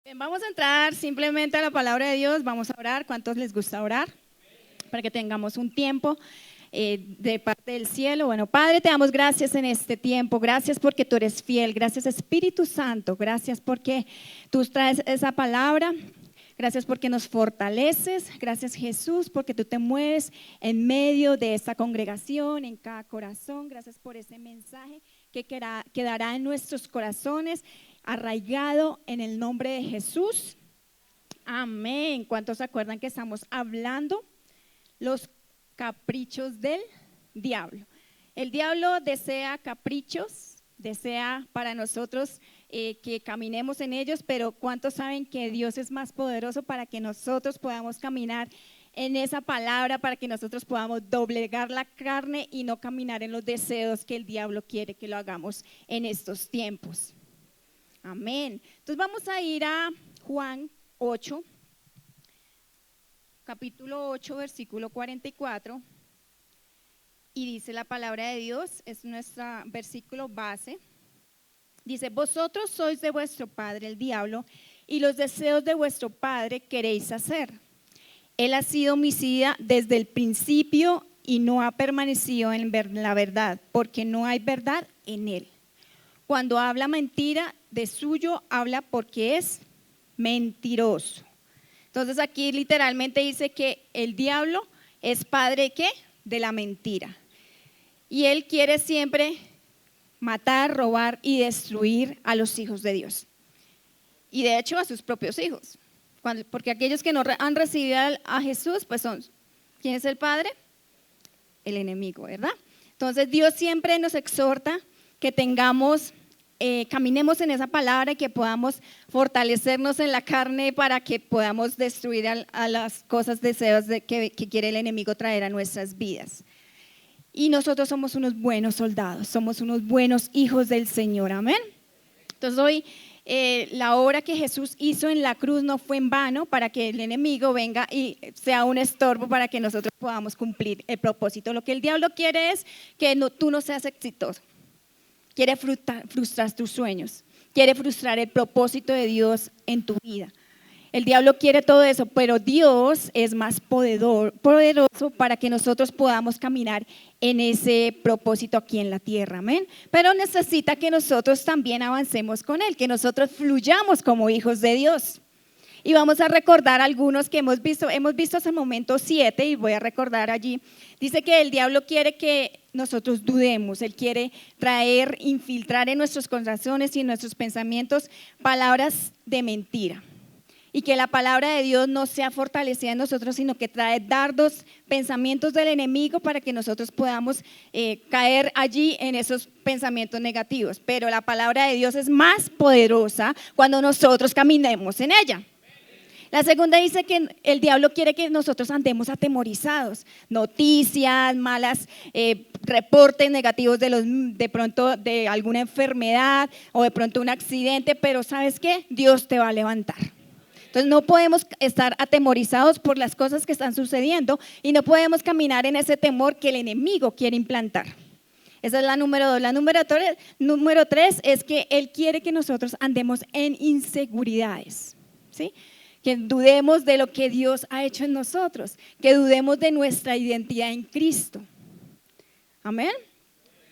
Bien, vamos a entrar simplemente a la palabra de Dios, vamos a orar. ¿Cuántos les gusta orar? Para que tengamos un tiempo de parte del cielo. Bueno, Padre, te damos gracias en este tiempo, gracias porque tú eres fiel, gracias Espíritu Santo, gracias porque tú traes esa palabra. Gracias porque nos fortaleces, gracias Jesús porque tú te mueves en medio de esta congregación, en cada corazón. Gracias por ese mensaje que quedará en nuestros corazones, arraigado en el nombre de Jesús. Amén. ¿Cuántos se acuerdan que estamos hablando los caprichos del diablo? El diablo desea caprichos, desea para nosotros que caminemos en ellos, pero ¿cuántos saben que Dios es más poderoso para que nosotros podamos caminar en esa palabra, para que nosotros podamos doblegar la carne y no caminar en los deseos que el diablo quiere que lo hagamos en estos tiempos? Amén. Entonces vamos a ir a Juan 8, capítulo 8, versículo 44, y dice la palabra de Dios, es nuestro versículo base. Dice: vosotros sois de vuestro padre el diablo, y los deseos de vuestro padre queréis hacer. Él ha sido homicida desde el principio y no ha permanecido en la verdad, porque no hay verdad en él. Cuando habla mentira, de suyo habla porque es mentiroso. Entonces aquí literalmente dice que el diablo es padre ¿qué? De la mentira. Y él quiere siempre matar, robar y destruir a los hijos de Dios. Y de hecho a sus propios hijos. Porque aquellos que no han recibido a Jesús, pues son, ¿quién es el padre? El enemigo, ¿verdad? Entonces Dios siempre nos exhorta que tengamos, caminemos en esa palabra y que podamos fortalecernos en la carne para que podamos destruir a las cosas, deseos que quiere el enemigo traer a nuestras vidas. Y nosotros somos unos buenos soldados, somos unos buenos hijos del Señor, amén. Entonces hoy la obra que Jesús hizo en la cruz no fue en vano para que el enemigo venga y sea un estorbo para que nosotros podamos cumplir el propósito. Lo que el diablo quiere es que tú no seas exitoso, quiere frustrar tus sueños, quiere frustrar el propósito de Dios en tu vida. El diablo quiere todo eso, pero Dios es más poderoso para que nosotros podamos caminar en ese propósito aquí en la tierra, amén. Pero necesita que nosotros también avancemos con Él, que nosotros fluyamos como hijos de Dios. Y vamos a recordar algunos que hemos visto hasta el momento 7 y voy a recordar allí. Dice que el diablo quiere que nosotros dudemos, él quiere infiltrar en nuestros corazones y en nuestros pensamientos palabras de mentira. Y que la palabra de Dios no sea fortalecida en nosotros, sino que trae dardos, pensamientos del enemigo para que nosotros podamos caer allí en esos pensamientos negativos. Pero la palabra de Dios es más poderosa cuando nosotros caminemos en ella. La segunda dice que el diablo quiere que nosotros andemos atemorizados. Noticias, malas, reportes negativos de pronto de alguna enfermedad o de pronto un accidente, pero ¿sabes qué? Dios te va a levantar. Entonces no podemos estar atemorizados por las cosas que están sucediendo y no podemos caminar en ese temor que el enemigo quiere implantar. Esa es la número 2. La número 3 es que él quiere que nosotros andemos en inseguridades, ¿sí? Que dudemos de lo que Dios ha hecho en nosotros, que dudemos de nuestra identidad en Cristo. Amén.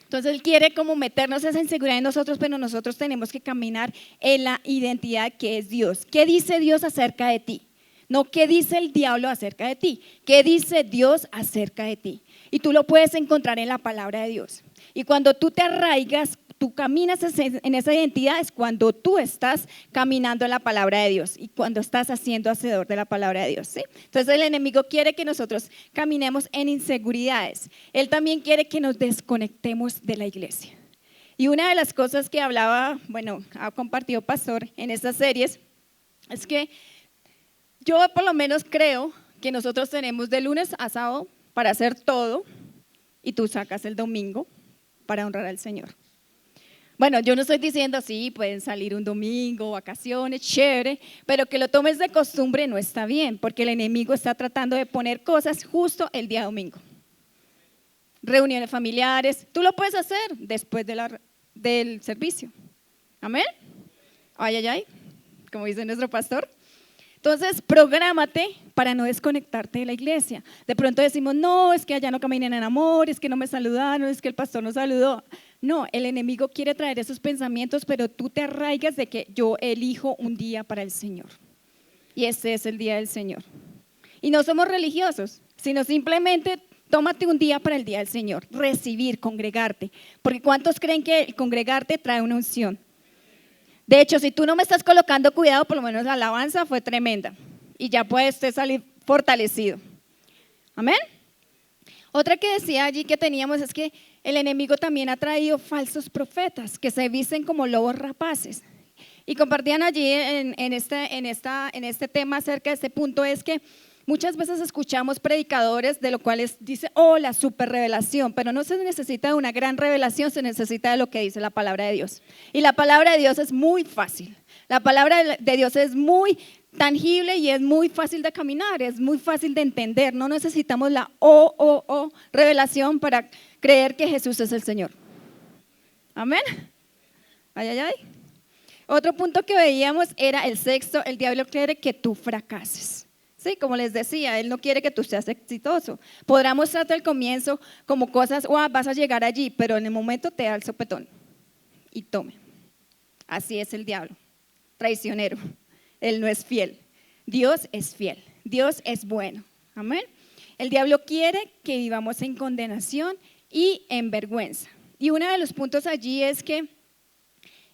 Entonces él quiere como meternos esa inseguridad en nosotros, pero nosotros tenemos que caminar en la identidad que es Dios. ¿Qué dice Dios acerca de ti? No, ¿qué dice el diablo acerca de ti? ¿Qué dice Dios acerca de ti? Y tú lo puedes encontrar en la palabra de Dios. Y cuando tú te arraigas, tú caminas en esa identidad, es cuando tú estás caminando en la palabra de Dios y cuando estás haciendo hacedor de la palabra de Dios, ¿sí? Entonces el enemigo quiere que nosotros caminemos en inseguridades. Él también quiere que nos desconectemos de la iglesia. Y una de las cosas que ha compartido Pastor en estas series es que yo por lo menos creo que nosotros tenemos de lunes a sábado para hacer todo y tú sacas el domingo para honrar al Señor. Bueno, yo no estoy diciendo así, pueden salir un domingo, vacaciones, chévere, pero que lo tomes de costumbre no está bien, porque el enemigo está tratando de poner cosas justo el día domingo. Reuniones familiares, tú lo puedes hacer después del servicio. Amén. Ay, ay, ay. como dice nuestro pastor. Entonces, prográmate para no desconectarte de la iglesia. De pronto decimos, no, es que allá no caminan en amor, es que no me saludaron, es que el pastor no saludó. No, el enemigo quiere traer esos pensamientos, pero tú te arraigas de que yo elijo un día para el Señor. Y este es el día del Señor. Y no somos religiosos, sino simplemente tómate un día para el día del Señor, recibir, congregarte. Porque ¿cuántos creen que el congregarte trae una unción? De hecho, si tú no me estás colocando cuidado, por lo menos la alabanza fue tremenda y ya puedes usted salir fortalecido. Amén. Otra que decía allí que teníamos es que el enemigo también ha traído falsos profetas que se visten como lobos rapaces. Y compartían allí en este tema acerca de este punto es que muchas veces escuchamos predicadores de lo cual dice, oh, la super revelación, pero no se necesita de una gran revelación, se necesita de lo que dice la palabra de Dios. Y la palabra de Dios es muy fácil, la palabra de Dios es muy tangible y es muy fácil de caminar, es muy fácil de entender, no necesitamos la revelación para creer que Jesús es el Señor. Amén. Ay, ay, ay. Otro punto que veíamos era el sexto, el diablo quiere que tú fracases. Sí, como les decía, él no quiere que tú seas exitoso. Podrá mostrarte al comienzo como cosas, vas a llegar allí, pero en el momento te da el sopetón y tome. Así es el diablo, traicionero. Él no es fiel. Dios es fiel. Dios es bueno. Amén. El diablo quiere que vivamos en condenación y en vergüenza. Y uno de los puntos allí es que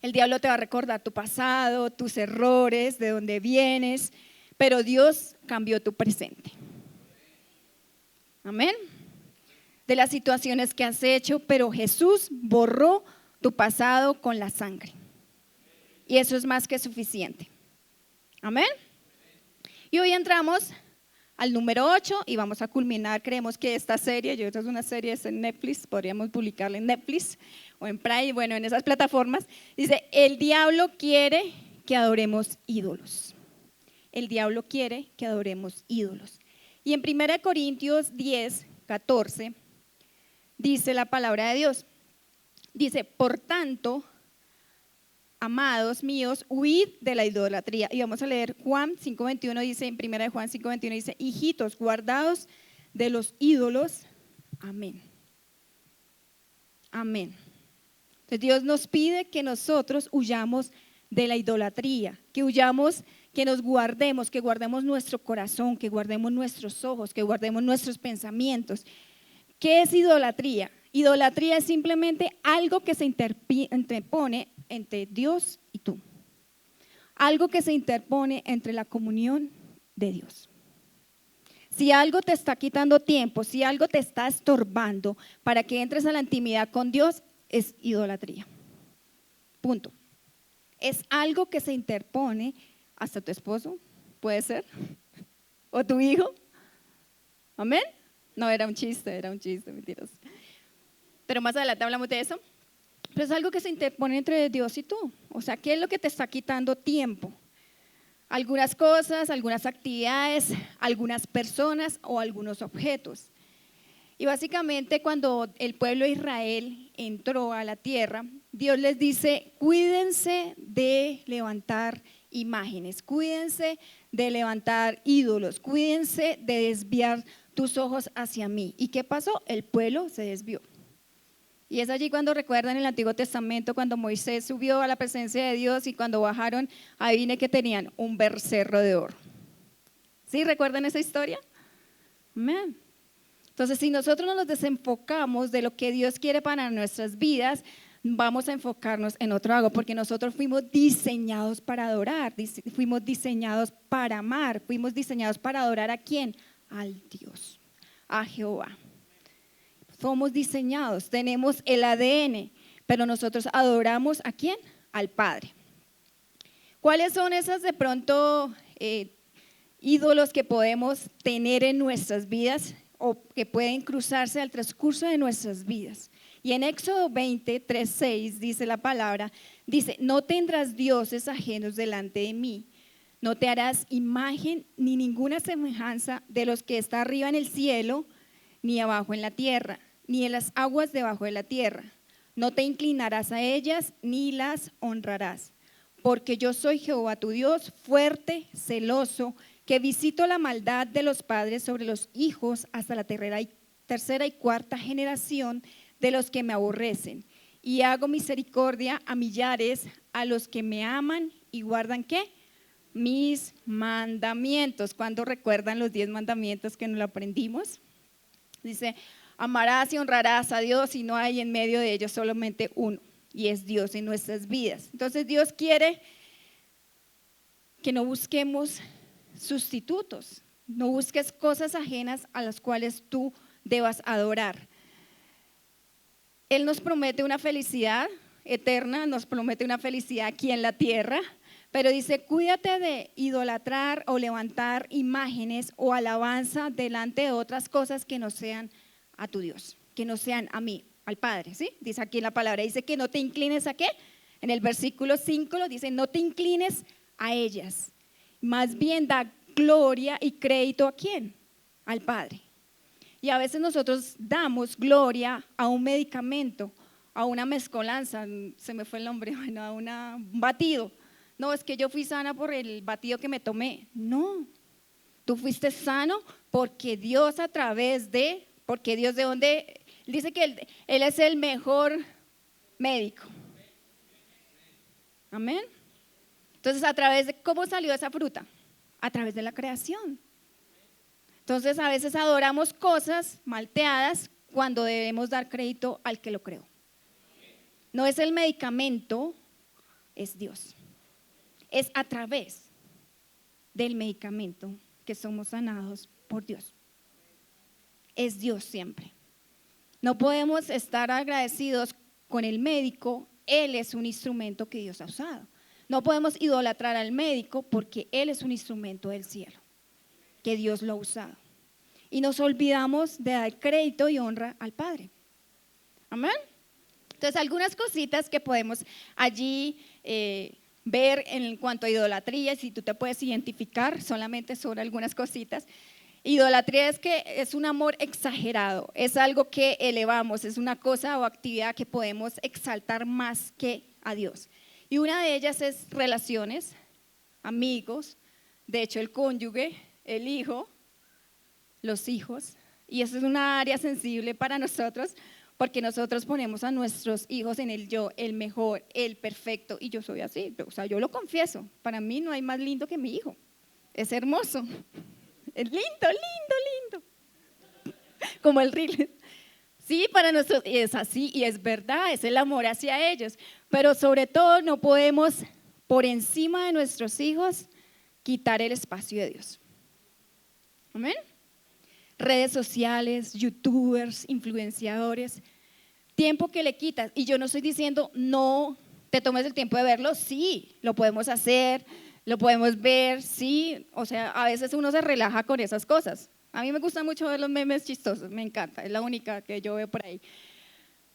el diablo te va a recordar tu pasado, tus errores, de dónde vienes, pero Dios cambió tu presente. Amén. De las situaciones que has hecho, pero Jesús borró tu pasado con la sangre. Y eso es más que suficiente. Amén. Y hoy entramos al número 8 y vamos a culminar, creemos que esta serie, yo creo que es una serie es en Netflix, podríamos publicarla en Netflix o en Prime, bueno, en esas plataformas. Dice, el diablo quiere que adoremos ídolos. El diablo quiere que adoremos ídolos. Y en 1 Corintios 10, 14, dice la palabra de Dios. Dice, por tanto, amados míos, huid de la idolatría. Y vamos a leer Juan 5:21, dice, en 1 Juan 5:21, dice, hijitos, guardaos de los ídolos. Amén. Amén. Entonces Dios nos pide que nosotros huyamos de la idolatría, que huyamos, que nos guardemos, que guardemos nuestro corazón, que guardemos nuestros ojos, que guardemos nuestros pensamientos. ¿Qué es idolatría? Idolatría es simplemente algo que se interpone entre Dios y tú. Algo que se interpone entre la comunión de Dios. Si algo te está quitando tiempo, si algo te está estorbando para que entres a la intimidad con Dios, es idolatría. Punto. Es algo que se interpone hasta tu esposo, puede ser, o tu hijo. ¿Amén? No, era un chiste, mentiras. Pero más adelante hablamos de eso. Pero es algo que se interpone entre Dios y tú. O sea, ¿qué es lo que te está quitando tiempo? Algunas cosas, algunas actividades, algunas personas o algunos objetos. Y básicamente cuando el pueblo de Israel entró a la tierra, Dios les dice, cuídense de levantar imágenes, cuídense de levantar ídolos, cuídense de desviar tus ojos hacia mí. ¿Y qué pasó? El pueblo se desvió. Y es allí cuando recuerdan en el Antiguo Testamento, cuando Moisés subió a la presencia de Dios y cuando bajaron, ahí viene que tenían un becerro de oro. ¿Sí? ¿Recuerdan esa historia? Amén. Entonces, si nosotros no nos desenfocamos de lo que Dios quiere para nuestras vidas, vamos a enfocarnos en otro algo, porque nosotros fuimos diseñados para adorar, fuimos diseñados para amar, fuimos diseñados para adorar ¿a quién? Al Dios, a Jehová. Somos diseñados, tenemos el ADN, pero nosotros adoramos ¿a quién? Al Padre. ¿Cuáles son esas de pronto ídolos que podemos tener en nuestras vidas o que pueden cruzarse al transcurso de nuestras vidas? Y en Éxodo 20, 3, 6 dice la palabra, dice, no tendrás dioses ajenos delante de mí, no te harás imagen ni ninguna semejanza de los que está arriba en el cielo, ni abajo en la tierra, ni en las aguas debajo de la tierra. No te inclinarás a ellas, ni las honrarás, porque yo soy Jehová tu Dios, fuerte, celoso, que visito la maldad de los padres sobre los hijos hasta la tercera y cuarta generación de los que me aborrecen. Y hago misericordia a millares, a los que me aman y guardan ¿qué? Mis mandamientos. ¿Cuándo recuerdan los 10 mandamientos que nos lo aprendimos? Dice, amarás y honrarás a Dios y no hay en medio de ellos solamente uno, y es Dios en nuestras vidas. Entonces Dios quiere que no busquemos sustitutos, no busques cosas ajenas a las cuales tú debas adorar. Él nos promete una felicidad eterna, nos promete una felicidad aquí en la tierra, pero dice, cuídate de idolatrar o levantar imágenes o alabanza delante de otras cosas que no sean a tu Dios, que no sean a mí, al Padre, ¿sí? Dice aquí en la palabra, dice que no te inclines ¿a qué? En el versículo 5 lo dice, no te inclines a ellas, más bien da gloria y crédito ¿a quién? Al Padre. Y a veces nosotros damos gloria a un medicamento, a una mezcolanza, se me fue el nombre, bueno, a un batido. No, es que yo fui sana por el batido que me tomé. No, tú fuiste sano porque Dios porque Dios de donde, dice que él es el mejor médico. Amén. Entonces, ¿a través de cómo salió esa fruta? A través de la creación. Entonces, a veces adoramos cosas malteadas cuando debemos dar crédito al que lo creó. No es el medicamento, es Dios. Es a través del medicamento que somos sanados por Dios. Es Dios siempre. No podemos estar agradecidos con el médico, Él es un instrumento que Dios ha usado. No podemos idolatrar al médico porque Él es un instrumento del cielo, que Dios lo ha usado. Y nos olvidamos de dar crédito y honra al Padre. Amén. Entonces, algunas cositas que podemos allí ver en cuanto a idolatría, si tú te puedes identificar solamente sobre algunas cositas. Idolatría es que es un amor exagerado, es algo que elevamos, es una cosa o actividad que podemos exaltar más que a Dios. Y una de ellas es relaciones, amigos, de hecho el cónyuge, el hijo, los hijos, y eso es una área sensible para nosotros porque nosotros ponemos a nuestros hijos en el yo, el mejor, el perfecto, y yo soy así, o sea, yo lo confieso, para mí no hay más lindo que mi hijo, es hermoso, es lindo, lindo, lindo, como el río. Sí, para nosotros es así y es verdad, es el amor hacia ellos, pero sobre todo no podemos por encima de nuestros hijos quitar el espacio de Dios. Amén. Redes sociales, youtubers, influenciadores, tiempo que le quitas. Y yo no estoy diciendo no te tomes el tiempo de verlo, sí, lo podemos hacer, lo podemos ver, sí, o sea, a veces uno se relaja con esas cosas. A mí me gusta mucho ver los memes chistosos, me encanta, es la única que yo veo por ahí.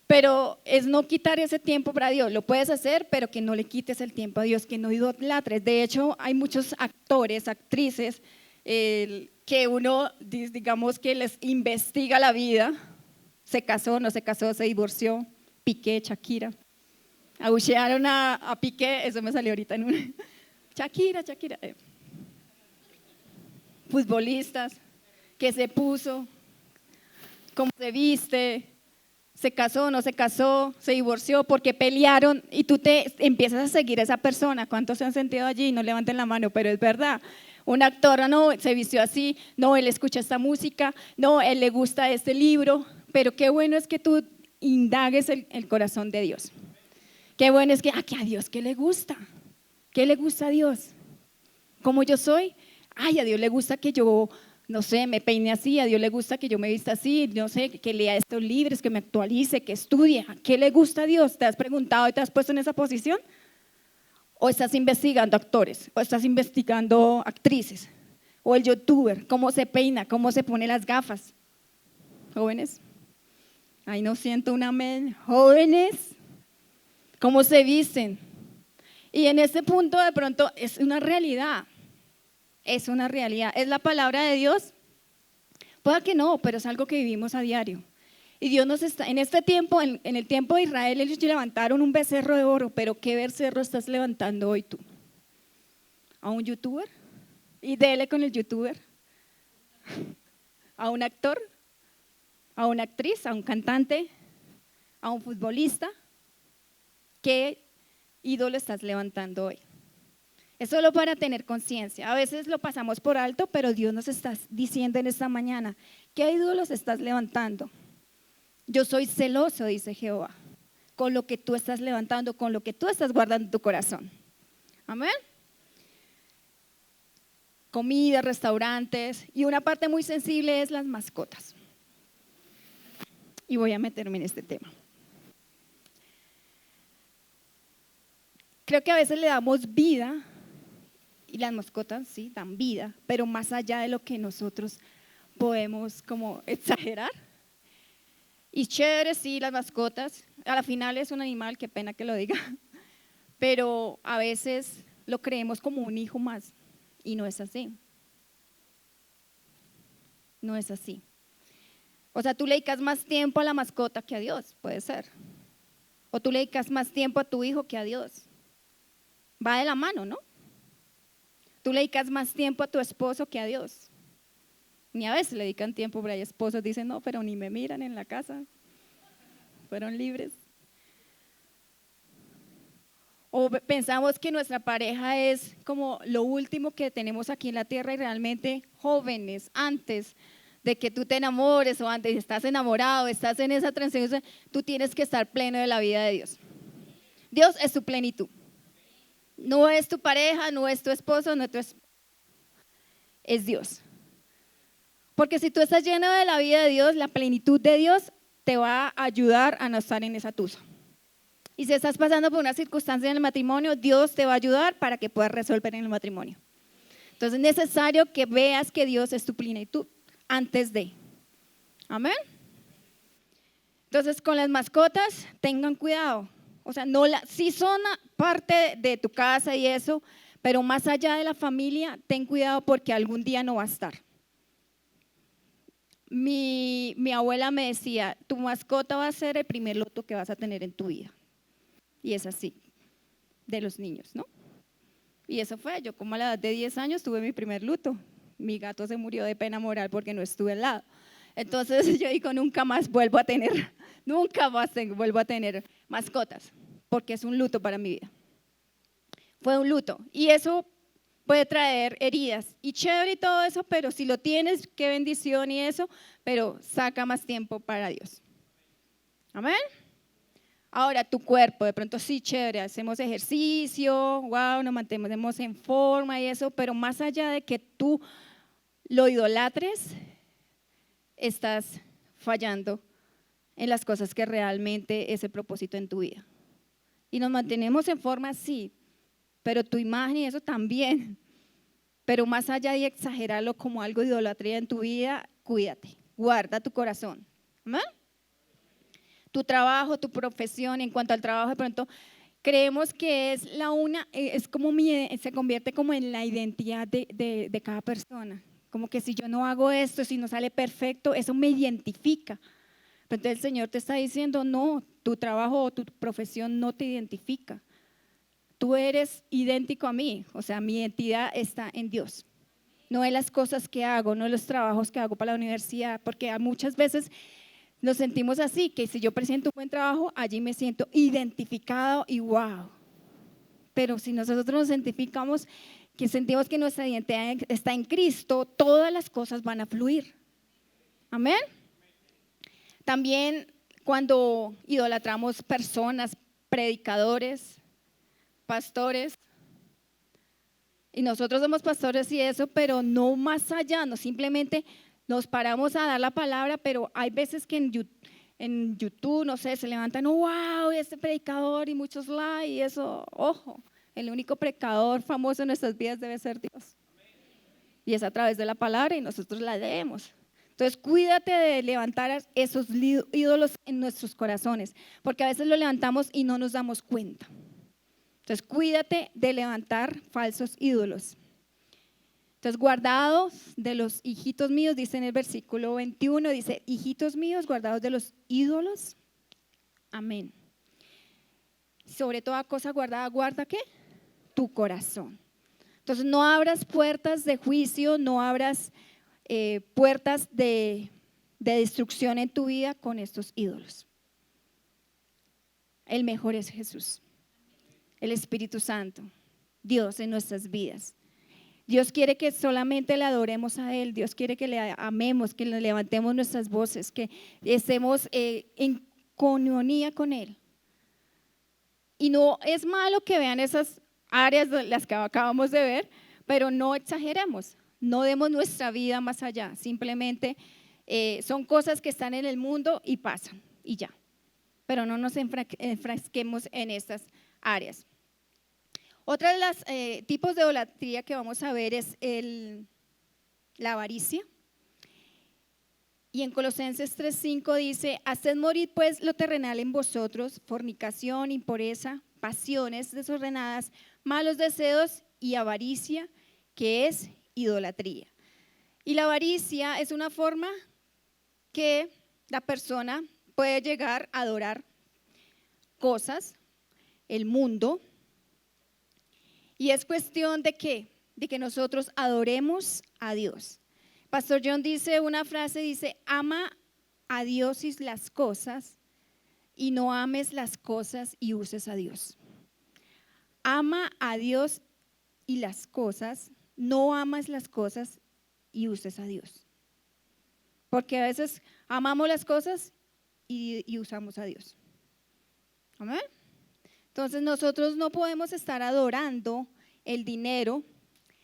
Pero es no quitar ese tiempo para Dios, lo puedes hacer, pero que no le quites el tiempo a Dios, que no idolatres. De hecho, hay muchos actores, actrices, que uno, digamos que les investiga la vida, se casó, no se casó, se divorció, Piqué, Shakira, abuchearon a Piqué, eso me salió ahorita en un… Shakira, futbolistas, que se puso, cómo se viste, se casó, no se casó, se divorció, porque pelearon y tú te empiezas a seguir a esa persona. ¿Cuántos se han sentido allí? No levanten la mano, pero es verdad. Un actor, no, se vistió así, no, él escucha esta música, no, él le gusta este libro, pero qué bueno es que tú indagues el corazón de Dios. Qué bueno es que a Dios, ¿qué le gusta? ¿Qué le gusta a Dios? ¿Cómo yo soy? Ay, a Dios le gusta que yo, no sé, me peine así, a Dios le gusta que yo me vista así, no sé, que lea estos libros, que me actualice, que estudie. ¿Qué le gusta a Dios? ¿Te has preguntado y te has puesto en esa posición? ¿O estás investigando actores? ¿O estás investigando actrices? ¿O el youtuber? ¿Cómo se peina? ¿Cómo se pone las gafas? Jóvenes, ahí no siento un amén. Jóvenes, ¿cómo se visten? Y en este punto de pronto es una realidad. Es una realidad. ¿Es la palabra de Dios? Puede que no, pero es algo que vivimos a diario. Y Dios nos está, en este tiempo, en el tiempo de Israel, ellos levantaron un becerro de oro, pero ¿qué becerro estás levantando hoy tú? ¿A un youtuber? Y dele con el youtuber. ¿A un actor? ¿A una actriz? ¿A un cantante? ¿A un futbolista? ¿Qué ídolo estás levantando hoy? Es solo para tener conciencia. A veces lo pasamos por alto, pero Dios nos está diciendo en esta mañana, ¿qué ídolos estás levantando? Yo soy celoso, dice Jehová, con lo que tú estás levantando, con lo que tú estás guardando en tu corazón. Amén. Comida, restaurantes, y una parte muy sensible es las mascotas. Y voy a meterme en este tema. Creo que a veces le damos vida, y las mascotas sí dan vida, pero más allá de lo que nosotros podemos como exagerar. Y chévere, sí, las mascotas, a la final es un animal, qué pena que lo diga, pero a veces lo creemos como un hijo más y no es así. No es así. O sea, tú le dedicas más tiempo a la mascota que a Dios, puede ser. O tú le dedicas más tiempo a tu hijo que a Dios. Va de la mano, ¿no? Tú le dedicas más tiempo a tu esposo que a Dios. Ni a veces le dedican tiempo, pero hay esposos dicen, no, pero ni me miran en la casa, fueron libres. O pensamos que nuestra pareja es como lo último que tenemos aquí en la tierra y realmente jóvenes, antes de que tú te enamores o antes estás enamorado, estás en esa transición, tú tienes que estar pleno de la vida de Dios. Dios es tu plenitud. No es tu pareja, no es tu esposo, no es tu esposo. Es Dios. Porque si tú estás lleno de la vida de Dios, la plenitud de Dios te va a ayudar a no estar en esa tusa. Y si estás pasando por una circunstancia en el matrimonio, Dios te va a ayudar para que puedas resolver en el matrimonio. Entonces es necesario que veas que Dios es tu plenitud antes de. Amén. Entonces con las mascotas tengan cuidado. O sea, sí son parte de tu casa y eso, pero más allá de la familia, ten cuidado porque algún día no va a estar. Mi abuela me decía, tu mascota va a ser el primer luto que vas a tener en tu vida. Y es así, de los niños, ¿no? Y eso fue, yo como a la edad de 10 años tuve mi primer luto. Mi gato se murió de pena moral porque no estuve al lado. Entonces yo digo, nunca más vuelvo a tener, vuelvo a tener mascotas, porque es un luto para mi vida. Fue un luto. Y eso puede traer heridas y chévere y todo eso, pero si lo tienes, qué bendición y eso, pero saca más tiempo para Dios. Amén. Ahora tu cuerpo, de pronto sí, chévere, hacemos ejercicio, wow, nos mantenemos en forma y eso, pero más allá de que tú lo idolatres, estás fallando en las cosas que realmente es el propósito en tu vida. Y nos mantenemos en forma, sí, pero tu imagen y eso también. Pero más allá de exagerarlo como algo de idolatría en tu vida, cuídate, guarda tu corazón. ¿Amén? Tu trabajo, tu profesión, en cuanto al trabajo, de pronto creemos que es es como se convierte como en la identidad de cada persona. Como que si yo no hago esto, si no sale perfecto, eso me identifica. Pero entonces el Señor te está diciendo, no, tu trabajo o tu profesión no te identifica. Tú eres idéntico a mí, o sea, mi identidad está en Dios. No en las cosas que hago, no en los trabajos que hago para la universidad, porque muchas veces nos sentimos así, que si yo presento un buen trabajo, allí me siento identificado y wow. Pero si nosotros nos identificamos, que sentimos que nuestra identidad está en Cristo, todas las cosas van a fluir. Amén. También cuando idolatramos personas, predicadores, pastores, y nosotros somos pastores y eso, pero no más allá, no simplemente nos paramos a dar la palabra, pero hay veces que en YouTube, no sé, se levantan, wow, este predicador y muchos likes y eso, ojo, el único predicador famoso en nuestras vidas debe ser Dios. Y es a través de la palabra y nosotros la leemos. Entonces cuídate de levantar esos ídolos en nuestros corazones, porque a veces lo levantamos y no nos damos cuenta. Entonces cuídate de levantar falsos ídolos. Entonces, guardados de los hijitos míos, dice en el versículo 21, dice, hijitos míos, guardados de los ídolos. Amén. Sobre toda cosa guardada, ¿guarda qué? Tu corazón. Entonces, no abras puertas de juicio, no abras puertas de destrucción en tu vida con estos ídolos. El mejor es Jesús, el Espíritu Santo, Dios en nuestras vidas. Dios quiere que solamente le adoremos a Él, Dios quiere que le amemos, que le levantemos nuestras voces, que estemos en comunión con Él. Y no es malo que vean esas áreas de las que acabamos de ver, pero no exageremos, no demos nuestra vida más allá, simplemente son cosas que están en el mundo y pasan y ya, pero no nos enfrasquemos en estas áreas. Otra de los tipos de idolatría que vamos a ver es la avaricia. Y en Colosenses 3:5 dice, haced morir pues lo terrenal en vosotros, fornicación, impureza, pasiones desordenadas, malos deseos y avaricia, que es idolatría. Y la avaricia es una forma que la persona puede llegar a adorar cosas, el mundo. Y es cuestión de ¿qué? De que nosotros adoremos a Dios. Pastor John dice una frase, dice, ama a Dios y las cosas y no ames las cosas y uses a Dios. Ama a Dios y las cosas, no amas las cosas y uses a Dios. Porque a veces amamos las cosas y usamos a Dios. Amén. Entonces nosotros no podemos estar adorando el dinero.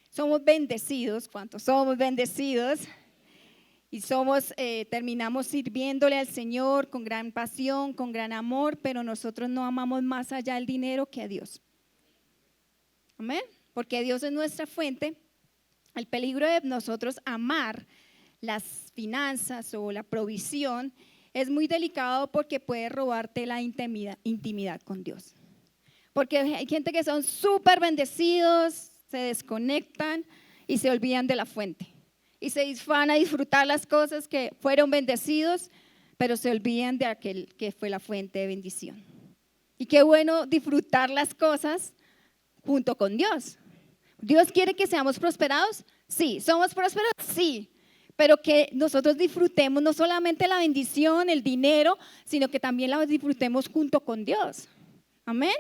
Somos bendecidos, ¿cuántos somos bendecidos? Y terminamos sirviéndole al Señor con gran pasión, con gran amor, pero nosotros no amamos más allá el dinero que a Dios. Amén. Porque Dios es nuestra fuente. El peligro de nosotros amar las finanzas o la provisión es muy delicado porque puede robarte la intimidad con Dios. Porque hay gente que son súper bendecidos, se desconectan y se olvidan de la fuente. Y se van a disfrutar las cosas que fueron bendecidos, pero se olvidan de aquel que fue la fuente de bendición. Y qué bueno disfrutar las cosas junto con Dios. ¿Dios quiere que seamos prosperados? Sí. ¿Somos prósperos? Sí. Pero que nosotros disfrutemos no solamente la bendición, el dinero, sino que también la disfrutemos junto con Dios. Amén.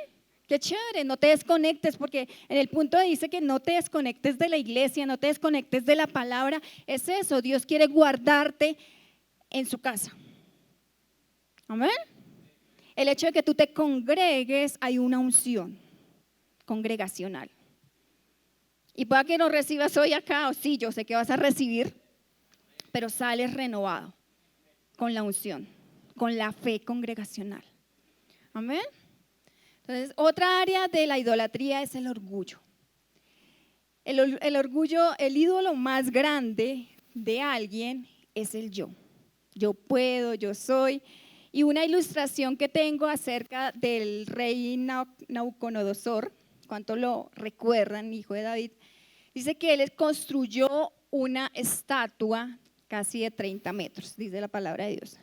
Qué chévere, no te desconectes, porque en el punto dice que no te desconectes de la iglesia, no te desconectes de la palabra. Es eso, Dios quiere guardarte en su casa. Amén. El hecho de que tú te congregues, hay una unción congregacional. Y pueda que no recibas hoy acá, o sí, yo sé que vas a recibir, pero sales renovado con la unción, con la fe congregacional. Amén. Entonces, otra área de la idolatría es el orgullo. El orgullo, el ídolo más grande de alguien es el yo. Yo puedo, yo soy. Y una ilustración que tengo acerca del rey Nabucodonosor, ¿cuánto lo recuerdan, hijo de David? Dice que él construyó una estatua casi de 30 metros, dice la palabra de Dios.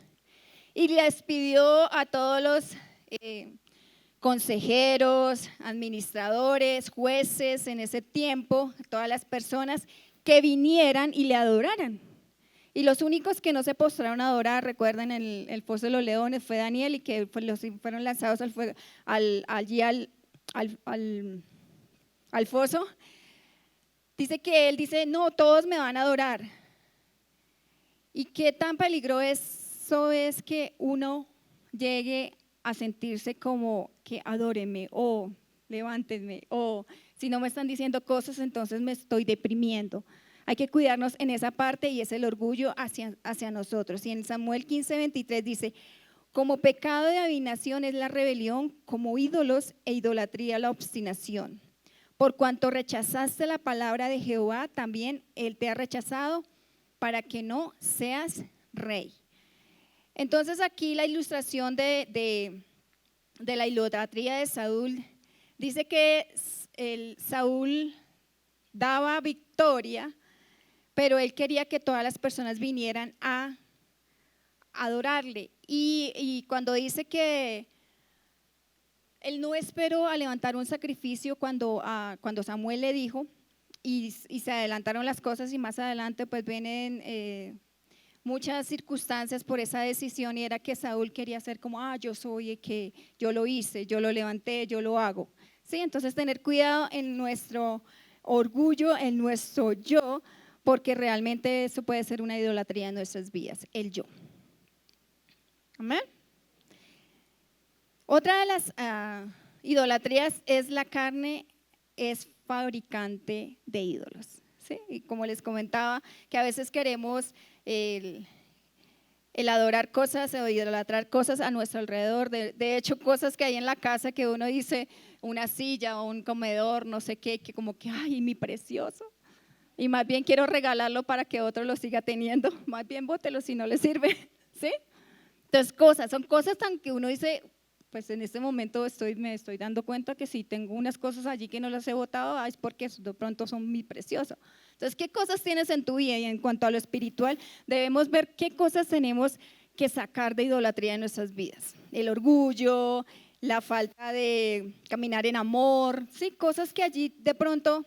Y les pidió a todos los consejeros, administradores, jueces en ese tiempo, todas las personas que vinieran y le adoraran. Y los únicos que no se postraron a adorar, recuerden, el foso de los leones fue Daniel, y que fueron lanzados al fuego, allí al foso. Dice que él dice, no, todos me van a adorar. ¿Y qué tan peligroso es que uno llegue a sentirse como que adórenme o levántenme, o si no me están diciendo cosas, entonces me estoy deprimiendo? Hay que cuidarnos en esa parte, y es el orgullo hacia nosotros. Y en Samuel 15:23 dice, como pecado de adivinación es la rebelión, como ídolos e idolatría la obstinación. Por cuanto rechazaste la palabra de Jehová, también él te ha rechazado para que no seas rey. Entonces aquí la ilustración de la idolatría de Saúl dice que Saúl daba victoria pero él quería que todas las personas vinieran a adorarle. Y cuando dice que él no esperó a levantar un sacrificio cuando Samuel le dijo, y se adelantaron las cosas, y más adelante pues vienen muchas circunstancias por esa decisión, y era que Saúl quería ser como, yo soy el que yo lo hice, yo lo levanté, yo lo hago. ¿Sí? Entonces tener cuidado en nuestro orgullo, en nuestro yo, porque realmente eso puede ser una idolatría en nuestras vidas, el yo. Amén. Otra de las idolatrías es la carne, es fabricante de ídolos. ¿Sí? Y como les comentaba, que a veces queremos el adorar cosas o idolatrar cosas a nuestro alrededor. De hecho, cosas que hay en la casa que uno dice, una silla o un comedor, no sé qué, que como que, ay, mi precioso. Y más bien quiero regalarlo para que otro lo siga teniendo. Más bien bótelo si no le sirve. ¿Sí? Entonces, son cosas tan que uno dice, pues en este momento me estoy dando cuenta que si tengo unas cosas allí que no las he botado, es porque de pronto son muy preciosas. Entonces, ¿qué cosas tienes en tu vida? Y en cuanto a lo espiritual, debemos ver qué cosas tenemos que sacar de idolatría en nuestras vidas. El orgullo, la falta de caminar en amor, sí, cosas que allí de pronto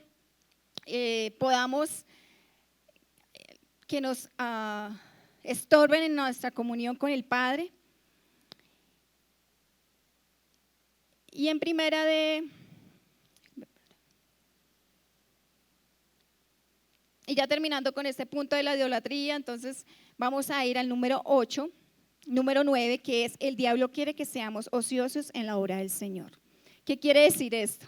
podamos, que nos estorben en nuestra comunión con el Padre. Y en primera y ya terminando con este punto de la idolatría, entonces vamos a ir al número 8, número 9, que es: el diablo quiere que seamos ociosos en la obra del Señor. ¿Qué quiere decir esto?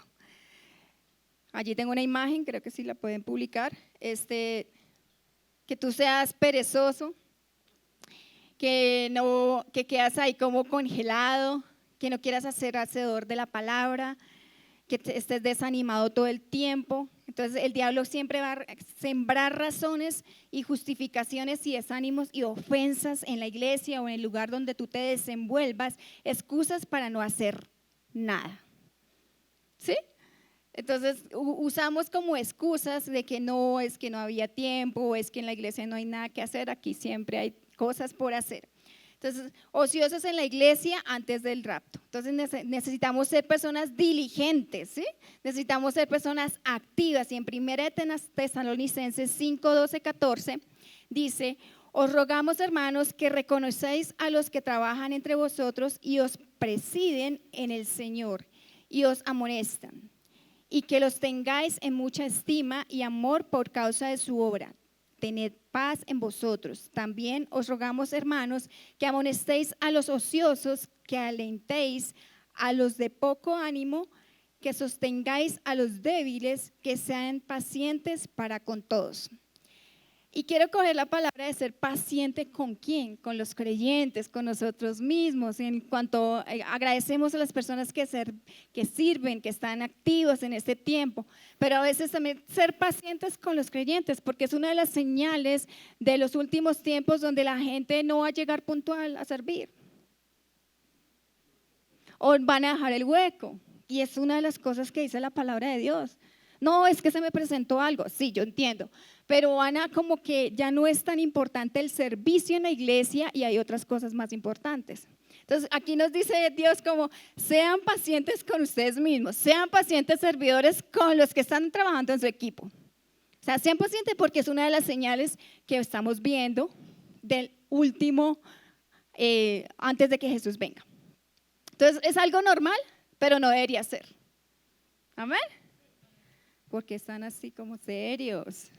Allí tengo una imagen, creo que sí la pueden publicar, que tú seas perezoso, que quedas ahí como congelado, que no quieras hacer hacedor de la palabra, que estés desanimado todo el tiempo. Entonces el diablo siempre va a sembrar razones y justificaciones y desánimos y ofensas en la iglesia o en el lugar donde tú te desenvuelvas, excusas para no hacer nada. ¿Sí? Entonces usamos como excusas de que no, es que no había tiempo, o es que en la iglesia no hay nada que hacer, aquí siempre hay cosas por hacer. Entonces, ociosos en la iglesia antes del rapto. Entonces necesitamos ser personas diligentes, ¿sí? Necesitamos ser personas activas. Y en 1 Tesalonicenses 5, 12, 14 dice: os rogamos, hermanos, que reconocéis a los que trabajan entre vosotros y os presiden en el Señor y os amonestan, y que los tengáis en mucha estima y amor por causa de su obra. Tened paz en vosotros. También os rogamos, hermanos, que amonestéis a los ociosos, que alentéis a los de poco ánimo, que sostengáis a los débiles, que sean pacientes para con todos. Y quiero coger la palabra de ser paciente. ¿Con quién? Con los creyentes, con nosotros mismos. En cuanto agradecemos a las personas que sirven, que están activos en este tiempo, pero a veces también ser pacientes con los creyentes, porque es una de las señales de los últimos tiempos donde la gente no va a llegar puntual a servir, o van a dejar el hueco. Y es una de las cosas que dice la palabra de Dios. No, es que se me presentó algo, sí, yo entiendo, pero Ana, como que ya no es tan importante el servicio en la iglesia y hay otras cosas más importantes. Entonces aquí nos dice Dios como: sean pacientes con ustedes mismos, sean pacientes servidores con los que están trabajando en su equipo. O sea, sean pacientes, porque es una de las señales que estamos viendo del último, antes de que Jesús venga. Entonces es algo normal, pero no debería ser. Amén. Porque están así como serios.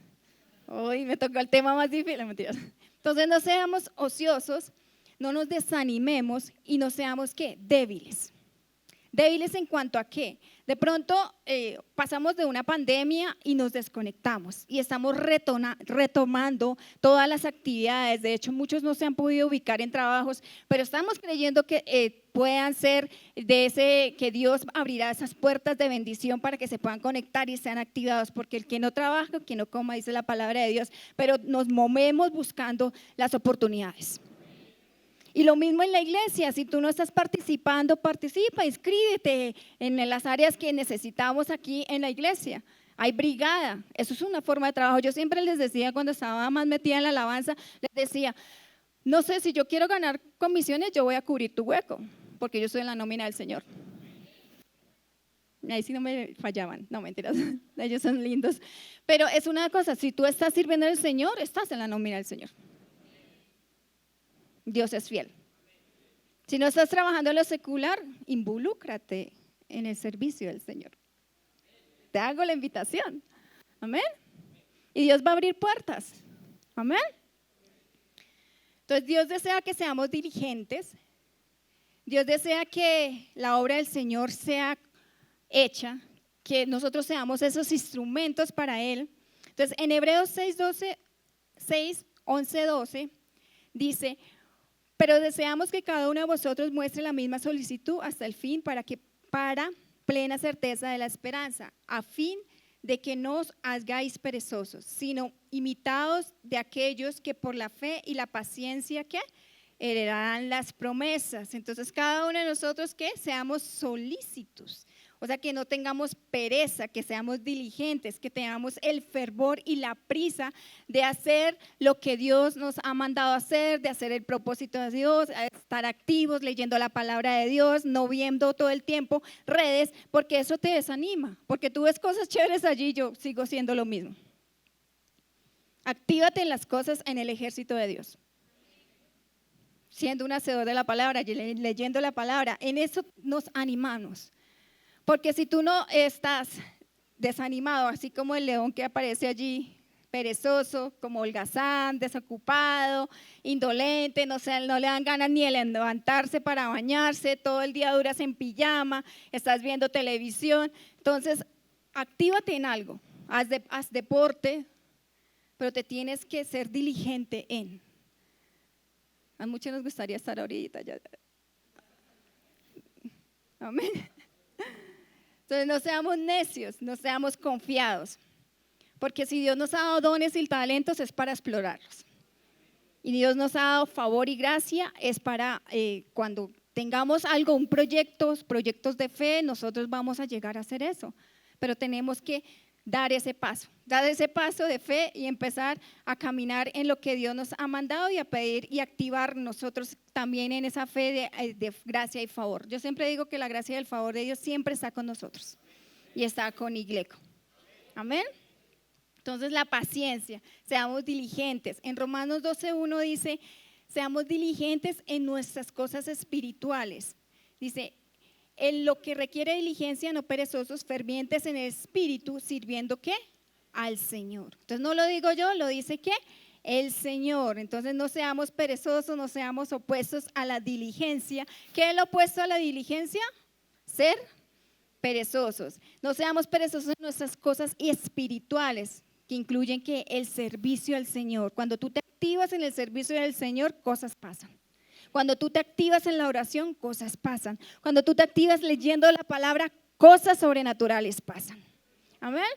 Hoy me tocó el tema más difícil, mentiras. Entonces no seamos ociosos, no nos desanimemos y no seamos ¿qué? Débiles. Débiles en cuanto a qué. De pronto pasamos de una pandemia y nos desconectamos y estamos retomando todas las actividades. De hecho, muchos no se han podido ubicar en trabajos, pero estamos creyendo que puedan ser que Dios abrirá esas puertas de bendición para que se puedan conectar y sean activados, porque el que no trabaja, que no coma, dice la palabra de Dios, pero nos movemos buscando las oportunidades. Y lo mismo en la iglesia: si tú no estás participando, participa, inscríbete en las áreas que necesitamos aquí en la iglesia. Hay brigada, eso es una forma de trabajo. Yo siempre les decía cuando estaba más metida en la alabanza, les decía, no sé, si yo quiero ganar comisiones, yo voy a cubrir tu hueco, porque yo estoy en la nómina del Señor. Ahí sí no me fallaban, no mentiras, ellos son lindos. Pero es una cosa, si tú estás sirviendo al Señor, estás en la nómina del Señor. Dios es fiel. Si no estás trabajando en lo secular, involúcrate en el servicio del Señor. Te hago la invitación. Amén. Y Dios va a abrir puertas. Amén. Entonces Dios desea que seamos diligentes. Dios desea que la obra del Señor sea hecha, que nosotros seamos esos instrumentos para Él. Entonces en Hebreos 6:11-12 dice, pero deseamos que cada uno de vosotros muestre la misma solicitud hasta el fin para plena certeza de la esperanza, a fin de que no os hagáis perezosos, sino imitados de aquellos que por la fe y la paciencia que heredarán las promesas. Entonces cada uno de nosotros que seamos solícitos, o sea, que no tengamos pereza, que seamos diligentes, que tengamos el fervor y la prisa de hacer lo que Dios nos ha mandado hacer, de hacer el propósito de Dios, estar activos leyendo la palabra de Dios, no viendo todo el tiempo redes, porque eso te desanima, porque tú ves cosas chéveres allí y yo sigo siendo lo mismo. Actívate en las cosas en el ejército de Dios. Siendo un hacedor de la palabra, leyendo la palabra, en eso nos animamos. Porque si tú no estás desanimado, así como el león que aparece allí, perezoso, como holgazán, desocupado, indolente, no le dan ganas ni de levantarse para bañarse, todo el día duras en pijama, estás viendo televisión, entonces actívate en algo, haz deporte, pero te tienes que ser diligente en. A muchos nos gustaría estar ahorita ya. Amén. Entonces no seamos necios, no seamos confiados, porque si Dios nos ha dado dones y talentos es para explorarlos. Y Dios nos ha dado favor y gracia es para cuando tengamos algo, proyectos de fe, nosotros vamos a llegar a hacer eso, pero tenemos que dar ese paso de fe y empezar a caminar en lo que Dios nos ha mandado y a pedir y activar nosotros también en esa fe de gracia y favor. Yo siempre digo que la gracia y el favor de Dios siempre está con nosotros y está con Igleco. Amén. Entonces la paciencia, seamos diligentes. En Romanos 12:1 dice, seamos diligentes en nuestras cosas espirituales. Dice, en lo que requiere diligencia, no perezosos, fervientes en el espíritu, sirviendo ¿qué? Al Señor. Entonces no lo digo yo, lo dice ¿qué? El Señor. Entonces no seamos perezosos, no seamos opuestos a la diligencia. ¿Qué es lo opuesto a la diligencia? Ser perezosos. No seamos perezosos en nuestras cosas espirituales, que incluyen que el servicio al Señor. Cuando tú te activas en el servicio del Señor, cosas pasan. Cuando tú te activas en la oración, cosas pasan. Cuando tú te activas leyendo la palabra, cosas sobrenaturales pasan. Amén.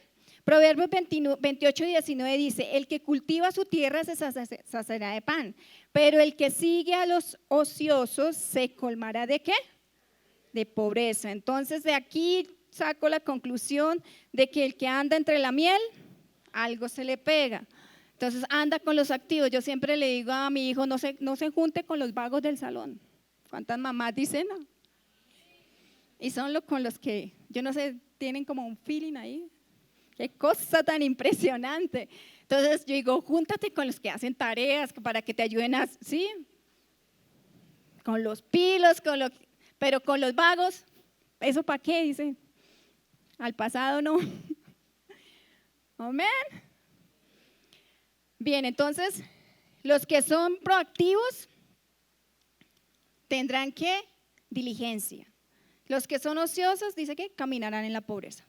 Proverbios 28:19 dice, el que cultiva su tierra se saciará de pan, pero el que sigue a los ociosos se colmará ¿de qué? De pobreza. Entonces de aquí saco la conclusión de que el que anda entre la miel, algo se le pega. Entonces anda con los activos. Yo siempre le digo a mi hijo, no se junte con los vagos del salón. ¿Cuántas mamás dicen? No? Y son con los que, yo no sé, tienen como un feeling ahí. Qué cosa tan impresionante. Entonces yo digo, júntate con los que hacen tareas para que te ayuden a, ¿sí? Con los pilos, pero con los vagos, ¿eso para qué? Dice, al pasado no. Amén. Bien, entonces, los que son proactivos tendrán ¿qué? Diligencia. Los que son ociosos, dice que caminarán en la pobreza.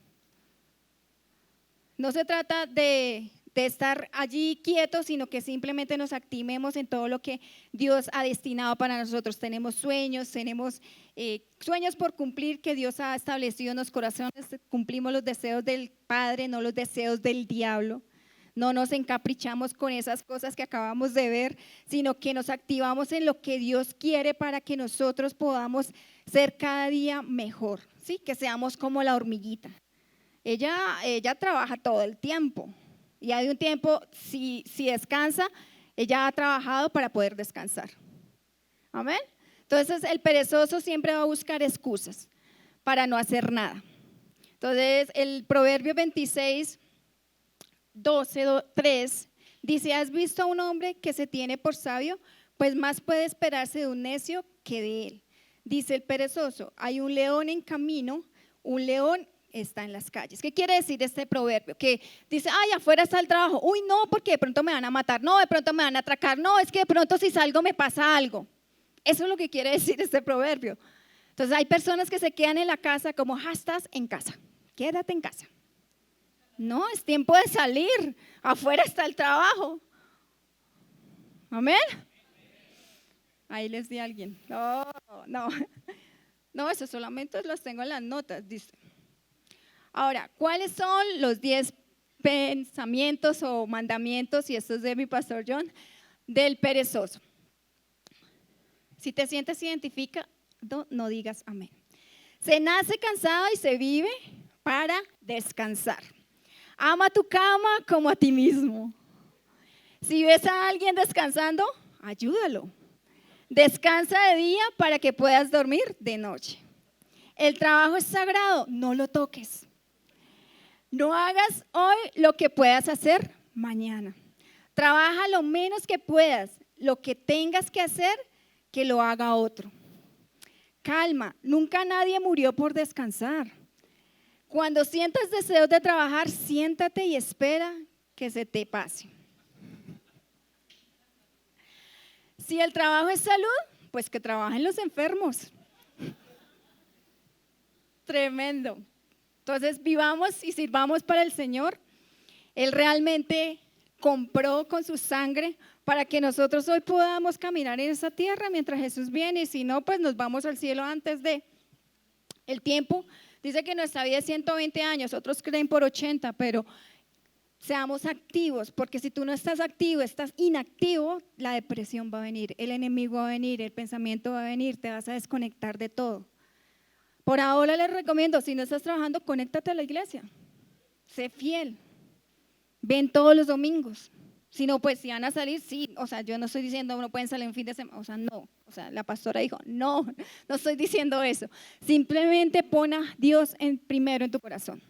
No se trata de estar allí quietos, sino que simplemente nos activemos en todo lo que Dios ha destinado para nosotros. Tenemos sueños por cumplir que Dios ha establecido en los corazones. Cumplimos los deseos del Padre, no los deseos del diablo. No nos encaprichamos con esas cosas que acabamos de ver, sino que nos activamos en lo que Dios quiere para que nosotros podamos ser cada día mejor, ¿sí? Que seamos como la hormiguita. ella trabaja todo el tiempo. Y hay un tiempo, si descansa, ella ha trabajado para poder descansar. Amén. Entonces el perezoso siempre va a buscar excusas para no hacer nada. Entonces el Proverbio 26, 12, 3 dice: ¿has visto a un hombre que se tiene por sabio? Pues más puede esperarse de un necio que de él. Dice el perezoso: hay un león en camino, un león está en las calles. ¿Qué quiere decir este proverbio? Que dice: ay, afuera está el trabajo. Uy, no, porque de pronto me van a matar. No, de pronto me van a atracar. No, es que de pronto si salgo me pasa algo. Eso es lo que quiere decir este proverbio. Entonces hay personas que se quedan en la casa como: estás en casa, quédate en casa. No, es tiempo de salir. Afuera está el trabajo. Amén. Ahí les di a alguien. No, eso solamente los tengo en las notas, dice. Ahora, ¿cuáles son los 10 pensamientos o mandamientos, y esto es de mi pastor John, del perezoso? Si te sientes identificado, no digas amén. Se nace cansado y se vive para descansar. Ama tu cama como a ti mismo. Si ves a alguien descansando, ayúdalo. Descansa de día para que puedas dormir de noche. El trabajo es sagrado, no lo toques. No hagas hoy lo que puedas hacer mañana. Trabaja lo menos que puedas. Lo que tengas que hacer, que lo haga otro. Calma, nunca nadie murió por descansar. Cuando sientas deseos de trabajar, siéntate y espera que se te pase. Si el trabajo es salud, pues que trabajen los enfermos. Tremendo. Entonces vivamos y sirvamos para el Señor. Él realmente compró con su sangre para que nosotros hoy podamos caminar en esa tierra mientras Jesús viene, y si no, pues nos vamos al cielo antes de el tiempo. Dice que nuestra vida es 120 años, otros creen por 80, pero seamos activos, porque si tú no estás activo, estás inactivo, la depresión va a venir, el enemigo va a venir, el pensamiento va a venir, te vas a desconectar de todo. Por ahora les recomiendo, si no estás trabajando, conéctate a la iglesia, sé fiel, ven todos los domingos. Si no, pues si van a salir, sí, o sea, yo no estoy diciendo no pueden salir un fin de semana, o sea, no, o sea, la pastora dijo, no estoy diciendo eso. Simplemente pon a Dios primero en tu corazón,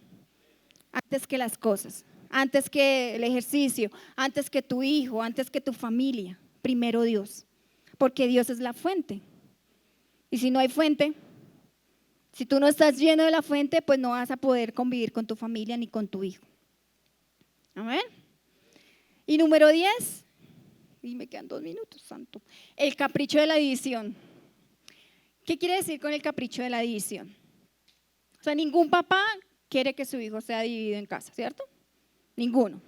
antes que las cosas, antes que el ejercicio, antes que tu hijo, antes que tu familia, primero Dios, porque Dios es la fuente. Y si no hay fuente, si tú no estás lleno de la fuente, pues no vas a poder convivir con tu familia ni con tu hijo. Amén. Y número 10, y me quedan 2 minutos, santo, el capricho de la división. ¿Qué quiere decir con el capricho de la división? O sea, ningún papá quiere que su hijo sea dividido en casa, ¿cierto? Ninguno.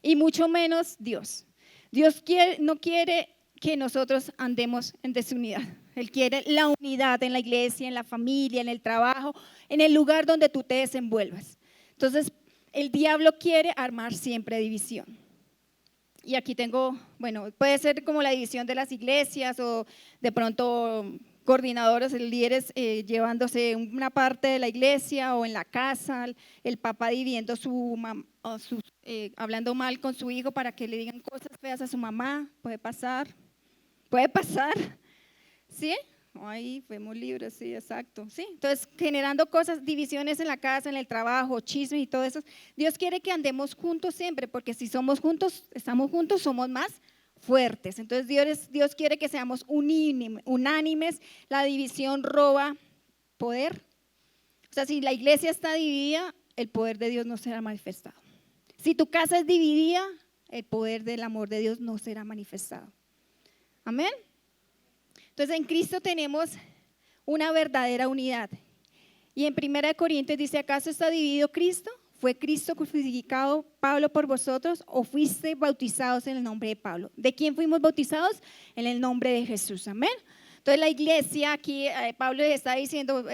Y mucho menos Dios. Dios no quiere que nosotros andemos en desunidad. Él quiere la unidad en la iglesia, en la familia, en el trabajo, en el lugar donde tú te desenvuelvas. Entonces, el diablo quiere armar siempre división. Y aquí tengo, bueno, puede ser como la división de las iglesias o de pronto coordinadores, líderes llevándose una parte de la iglesia o en la casa, el papá dividiendo hablando mal con su hijo para que le digan cosas feas a su mamá. Puede pasar, ¿sí? Ahí fuimos libres, sí, exacto, sí. Entonces, generando cosas, divisiones en la casa, en el trabajo, chismes y todo eso. Dios quiere que andemos juntos siempre, porque si somos juntos, estamos juntos, somos más fuertes. Entonces, Dios quiere que seamos unánimes. La división roba poder. O sea, si la iglesia está dividida, el poder de Dios no será manifestado. Si tu casa es dividida, el poder del amor de Dios no será manifestado. Amén. Entonces en Cristo tenemos una verdadera unidad. Y en 1 Corintios dice: ¿acaso está dividido Cristo? ¿Fue Cristo crucificado Pablo por vosotros o fuiste bautizados en el nombre de Pablo? ¿De quién fuimos bautizados? En el nombre de Jesús. Amén. Entonces la iglesia aquí, Pablo está diciendo,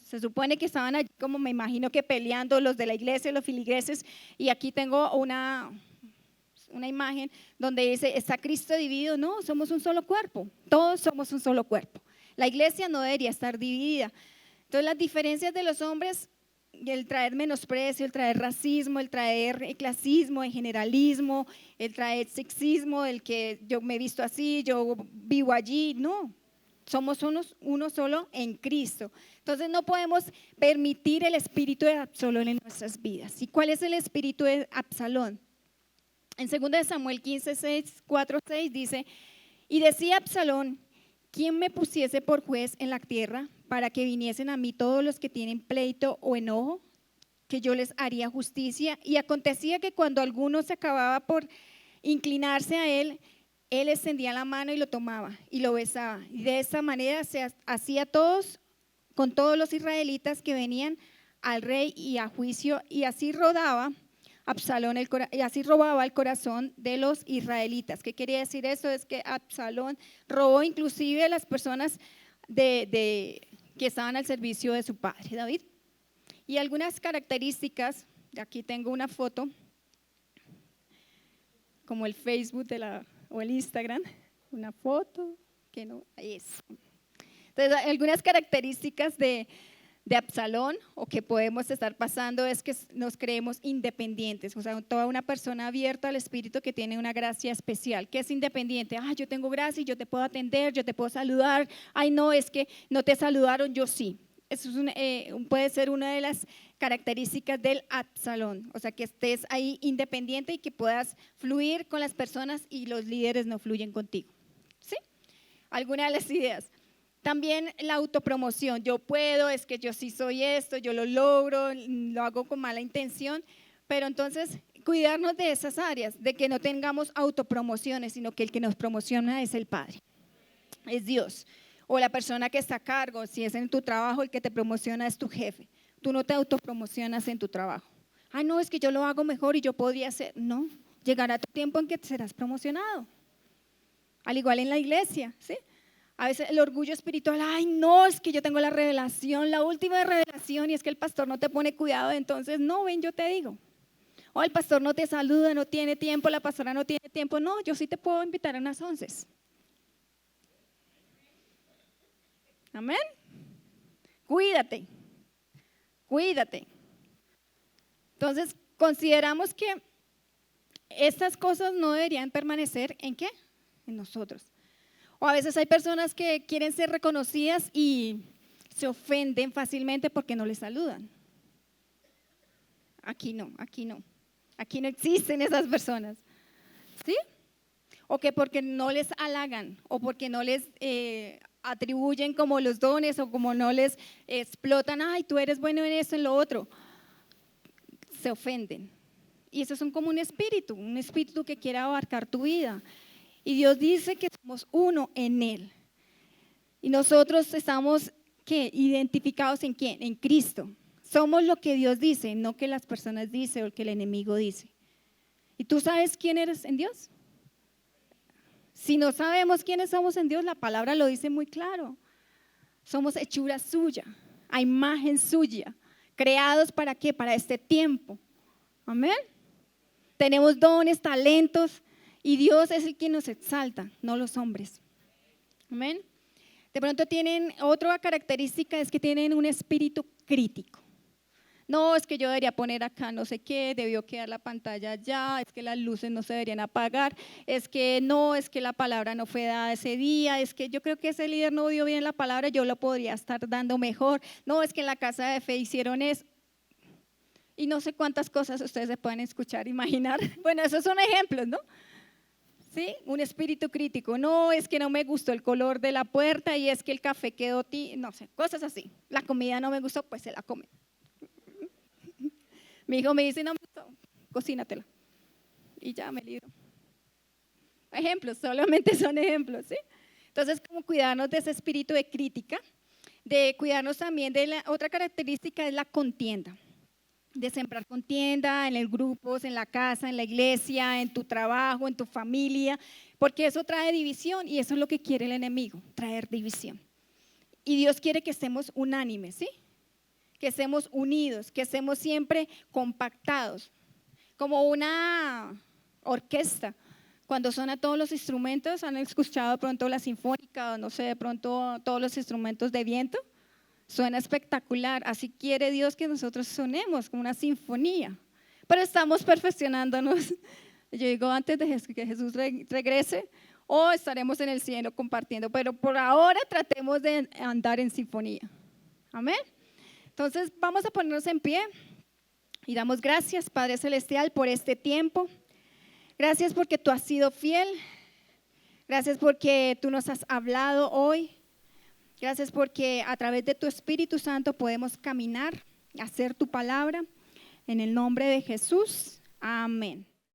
se supone que estaban allí como me imagino que peleando los de la iglesia, los filigreses, y aquí tengo una imagen donde dice: ¿está Cristo dividido? No, somos un solo cuerpo, todos somos un solo cuerpo. La iglesia no debería estar dividida. Entonces las diferencias de los hombres el traer menosprecio, el traer racismo, el traer clasismo, el generalismo, el traer sexismo, el que yo me he visto así, yo vivo allí. No, somos uno solo en Cristo. Entonces no podemos permitir el espíritu de Absalón en nuestras vidas. ¿Y cuál es el espíritu de Absalón? En 2 Samuel 15, 6, 4, 6 dice: y decía Absalón, ¿quién me pusiese por juez en la tierra para que viniesen a mí todos los que tienen pleito o enojo, que yo les haría justicia? Y acontecía que cuando alguno se acababa por inclinarse a él, él extendía la mano y lo tomaba y lo besaba. Y de esa manera se hacía con todos los israelitas que venían al rey y a juicio, y así rodaba Absalón y así robaba el corazón de los israelitas. ¿Qué quería decir eso? Es que Absalón robó inclusive a las personas que estaban al servicio de su padre David. Y algunas características, aquí tengo una foto, como el Facebook o el Instagram, una foto, que no, ahí es. Entonces, algunas características de Absalón o que podemos estar pasando es que nos creemos independientes, o sea, toda una persona abierta al Espíritu que tiene una gracia especial. ¿Qué es independiente? Yo tengo gracia y yo te puedo atender, yo te puedo saludar. Ay, no, es que no te saludaron, yo sí. Eso puede ser una de las características del Absalón, o sea, que estés ahí independiente y que puedas fluir con las personas y los líderes no fluyen contigo. ¿Sí? Alguna de las ideas. También la autopromoción, yo puedo, es que yo sí soy esto, yo lo logro, lo hago con mala intención, pero entonces cuidarnos de esas áreas, de que no tengamos autopromociones, sino que el que nos promociona es el Padre, es Dios. O la persona que está a cargo, si es en tu trabajo, el que te promociona es tu jefe. Tú no te autopromocionas en tu trabajo. No, es que yo lo hago mejor y yo podría hacer. No, llegará tu tiempo en que serás promocionado. Al igual en la iglesia, ¿sí? A veces el orgullo espiritual, no, es que yo tengo la revelación, la última revelación, y es que el pastor no te pone cuidado, entonces no, ven, yo te digo. O el pastor no te saluda, no tiene tiempo, la pastora no tiene tiempo. No, yo sí te puedo invitar a unas 11. Amén. Cuídate, cuídate. Entonces, consideramos que estas cosas no deberían permanecer ¿en qué? En nosotros. O a veces hay personas que quieren ser reconocidas y se ofenden fácilmente porque no les saludan. Aquí no, aquí no. Aquí no existen esas personas. ¿Sí? O que porque no les halagan o porque no les atribuyen como los dones o como no les explotan, tú eres bueno en esto, en lo otro. Se ofenden. Y eso es como un espíritu que quiere abarcar tu vida. Y Dios dice que somos uno en Él. Y nosotros estamos ¿qué? Identificados en quién? En Cristo. Somos lo que Dios dice, no que las personas dicen o el que el enemigo dice. ¿Y tú sabes quién eres en Dios? Si no sabemos quiénes somos en Dios, la palabra lo dice muy claro. Somos hechura suya, a imagen suya, creados ¿para qué? Para este tiempo. Amén. Tenemos dones, talentos y Dios es el que nos exalta, no los hombres. Amén. De pronto tienen otra característica, es que tienen un espíritu crítico. No, es que yo debería poner acá no sé qué, debió quedar la pantalla allá, es que las luces no se deberían apagar, es que no, es que la palabra no fue dada ese día, es que yo creo que ese líder no dio bien la palabra, yo lo podría estar dando mejor. No, es que en la casa de fe hicieron eso. Y no sé cuántas cosas ustedes se pueden escuchar, imaginar. Bueno, esos son ejemplos, ¿no? ¿Sí? Un espíritu crítico. No, es que no me gustó el color de la puerta y es que el café quedó, no sé, cosas así. La comida no me gustó, pues se la come. Mi hijo me dice, no me gustó, cocínatela. Y ya me libro. Ejemplos, solamente son ejemplos, ¿sí? Entonces, como cuidarnos de ese espíritu de crítica, de cuidarnos también de la otra característica es la contienda. De sembrar contienda en los grupos, en la casa, en la iglesia, en tu trabajo, en tu familia, porque eso trae división y eso es lo que quiere el enemigo, traer división. Y Dios quiere que estemos unánimes, ¿sí? Que estemos unidos, que estemos siempre compactados, como una orquesta. Cuando suena todos los instrumentos, han escuchado de pronto la sinfónica, o no sé, de pronto todos los instrumentos de viento, Suena espectacular, así quiere Dios que nosotros sonemos como una sinfonía, pero estamos perfeccionándonos. Yo digo, antes de que Jesús regrese, o estaremos en el cielo compartiendo, pero por ahora tratemos de andar en sinfonía. Amén. Entonces vamos a ponernos en pie y damos gracias, Padre Celestial, por este tiempo. Gracias porque tú has sido fiel. Gracias porque tú nos has hablado hoy. Gracias porque a través de tu Espíritu Santo podemos caminar, hacer tu palabra. En el nombre de Jesús. Amén.